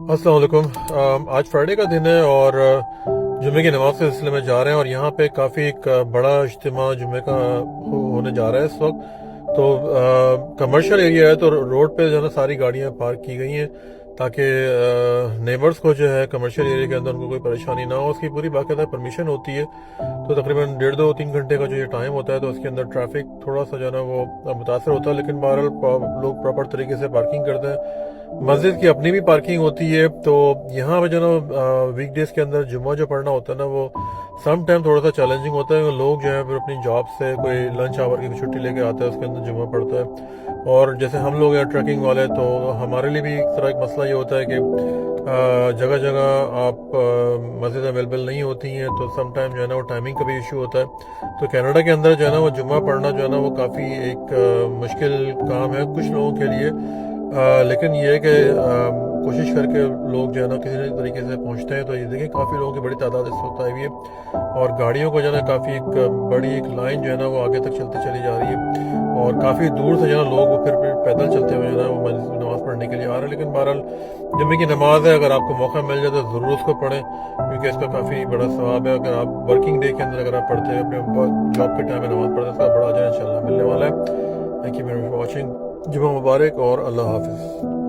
अस्सलाम वालेकुम। आज फ्राइडे का दिन है और जुमे की नमाज के सिलसिले में जा रहे हैं और यहाँ पे काफ़ी एक बड़ा इज्तिमा जुमे का होने जा रहा है इस वक्त। तो कमर्शियल एरिया है, तो रोड पे जो है ना सारी गाड़ियाँ पार्क की गई हैं ताकि नेबर्स को जो है कमर्शियल एरिया के अंदर उनको कोई परेशानी ना हो। उसकी पूरी बाकायदा परमिशन होती है। तो तकरीबन 1.5-2-3 घंटे का जो ये टाइम होता है, तो उसके अंदर ट्रैफिक थोड़ा सा जो है ना वो मुतासर होता है, लेकिन बहरहाल लोग प्रॉपर तरीके से पार्किंग करते हैं। मस्जिद की अपनी भी पार्किंग होती है। तो यहाँ पे जो ना वीकडेज के अंदर जुम्मा जो पढ़ना होता है ना, वो सम टाइम थोड़ा सा चैलेंजिंग होता है। लोग जो है फिर अपनी जॉब से कोई लंच आवर की छुट्टी लेके आता है, उसके अंदर जुम्मा पढ़ता है। और जैसे हम लोग हैं ट्रैकिंग वाले, तो हमारे लिए भी एक तरह एक मसला ये होता है कि जगह जगह आप मस्जिद अवेलेबल नहीं होती हैं, तो सम टाइम जो है ना वो टाइमिंग का भी इशू होता है। तो कनाडा के अंदर जो है ना वो जुम्मा पढ़ना जो है ना वो काफ़ी एक मुश्किल काम है कुछ लोगों के लिए। लेकिन ये है कि कोशिश करके लोग जो है ना किसी न तरीके से पहुंचते हैं। तो ये देखें काफ़ी लोगों की बड़ी तादाद इस वक्त आई हुई है और गाड़ियों को जो है ना काफ़ी एक बड़ी एक लाइन जो है ना वो आगे तक चलती चली जा रही है और काफ़ी दूर से जो है ना लोग वो फिर पैदल चलते हुए जो है ना वो मस्जिद में नमाज़ पढ़ने के लिए आ रहे हैं। लेकिन बहरहाल जुम्मे की नमाज है, अगर आपको मौका मिल जाए तो ज़रूर उसको पढ़ें, क्योंकि इसका काफ़ी बड़ा सवाब है। अगर आप वर्किंग डे के अंदर अगर आप पढ़ते हैं, अपने जॉब के टाइम में नमाज पढ़ते हैं, इसका बड़ा अजर इंशाल्लाह मिलने वाला है। Thank you very much for watching. जुम्मा मुबारक और अल्लाह हाफिज़।